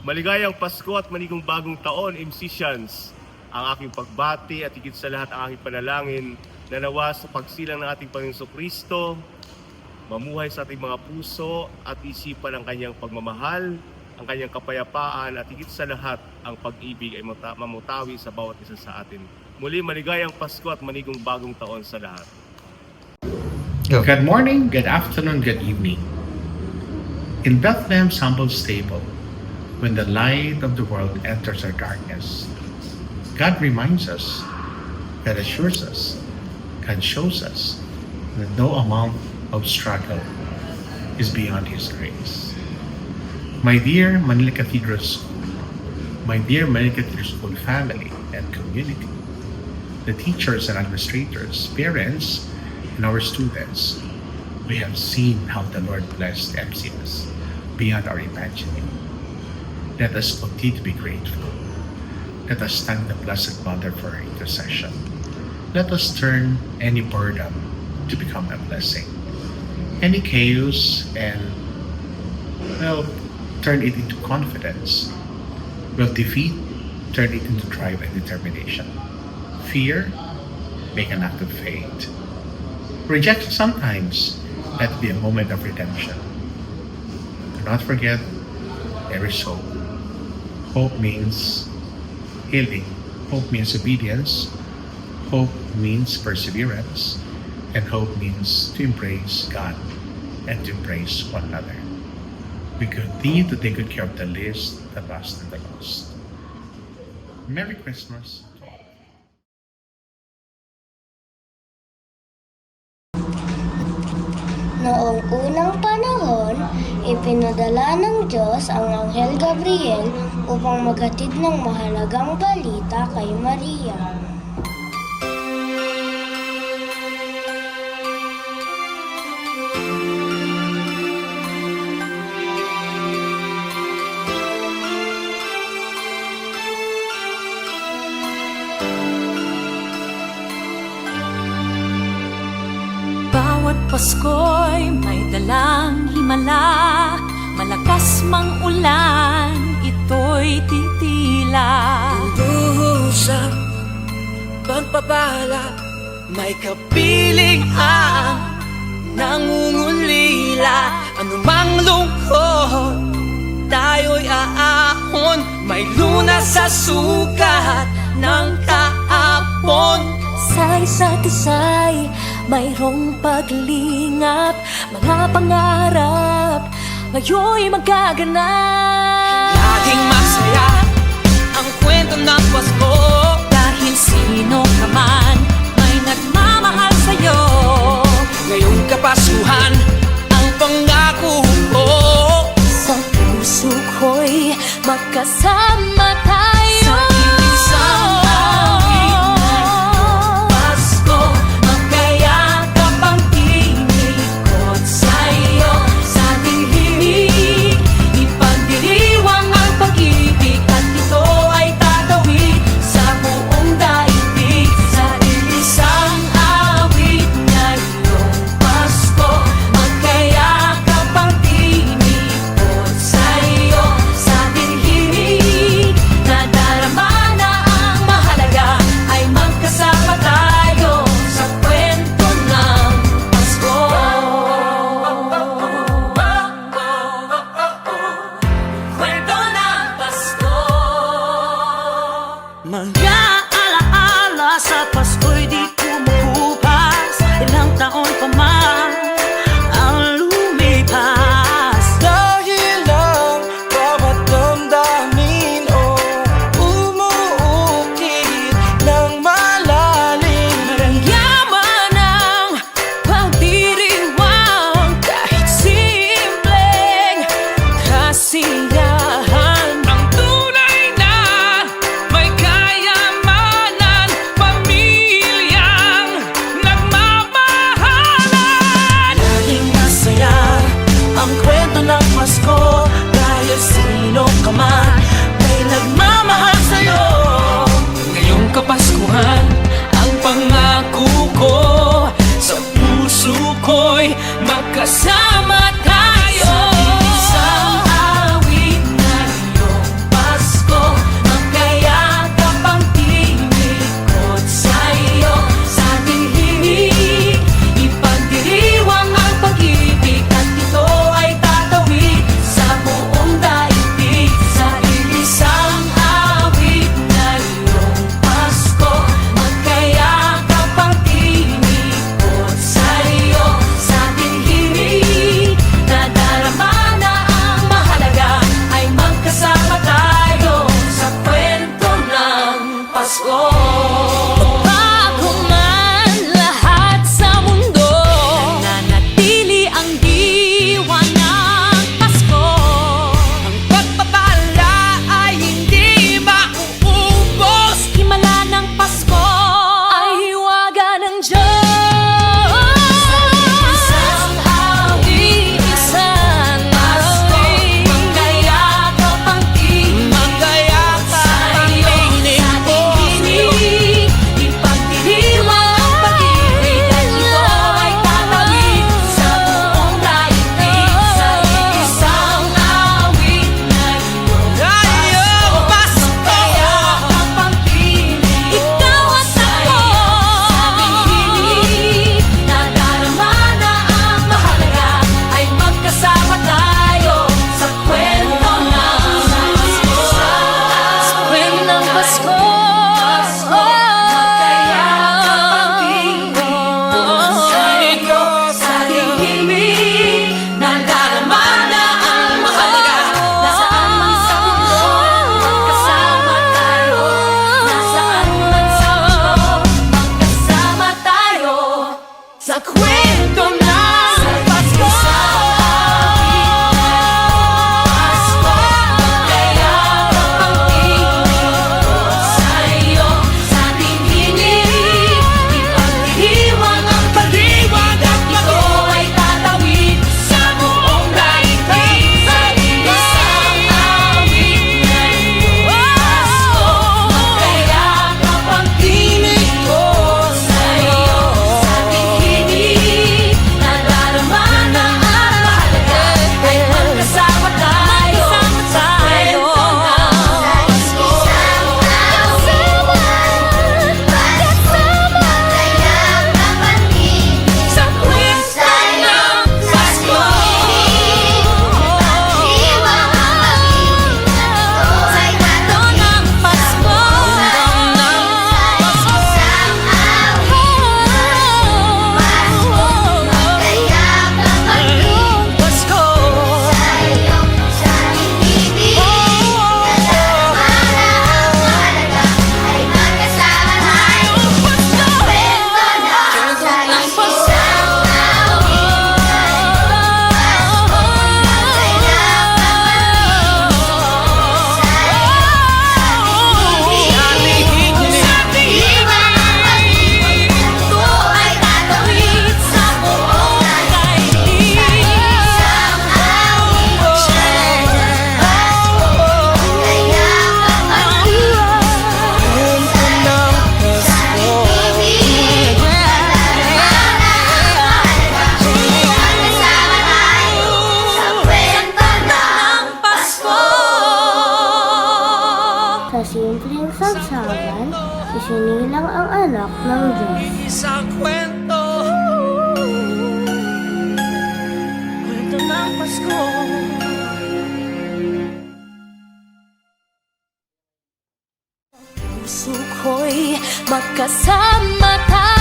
Maligayang Pasko at maligong bagong taon, musicians. Ang aking pagbati at higit sa lahat ang aking panalangin na nawa sa pagsilang ng ating Panginoong Kristo, mamuhay sa ating mga puso at isipan ang kanyang pagmamahal, ang kanyang kapayapaan at higit sa lahat ang pag-ibig ay mamutawi sa bawat isa sa atin. Muli, maligayang Pasko at maligong bagong taon sa lahat. Good morning, good afternoon, good evening. In Bethlehem's humble stable, when the light of the world enters our darkness, God reminds us, God assures us, God shows us that no amount of struggle is beyond His grace. My dear Manila Cathedral School, my dear Manila Cathedral School family and community, the teachers and administrators, parents, and our students, we have seen how the Lord blessed MCS beyond our imagining. Let us continue to be grateful. Let us thank the Blessed Mother for her intercession. Let us turn any burden to become a blessing. Any chaos and, turn it into confidence. Will defeat, turn it into drive and determination. Fear, make an act of faith. Rejection sometimes, let it be a moment of redemption. Do not forget, there is hope. Hope means healing. Hope means obedience. Hope means perseverance. And hope means to embrace God and to embrace one another. We continue to take good care of the least, the lost, and the lost. Merry Christmas to all. Noong unang panahon, ipinadala ng Diyos ang Anghel Gabriel upang maghatid ng mahalagang balita kay Maria. Bawat Pasko'y may dalang himala, malakas mang ulan, ito'y titila. Usap, pagpapala, may kapiling ang nangungulila. Anumang lungkot, tayo'y aahon, may lunas sa sukat ng kahapon. Sa isa't isa'y mayroong paglingap, mga pangarap ngayon'y magaganap. Laging masaya ang kwento ng Pasko, Dahil sino ka man may nagmamahal sa'yo. ngayong Kapaskuhan ang pangako ko. Sa puso ko'y magkasama tayo. Sa isang awit ngayong Pasko, magkayakap ang tinikot sa'yo. Sa ating himig, ipagdiriwang ang pag-ibig, at ito ay tatawid sa buong daigdig. Sa isang awit ngayong Pasko, magkayakap ang tinikot sa'yo. Sa ating himig, simpleng sabsaban, isinilang ang anak ng Diyos. Isang kwento, kwento ng Pasko. Puso ko'y magkasama tayo.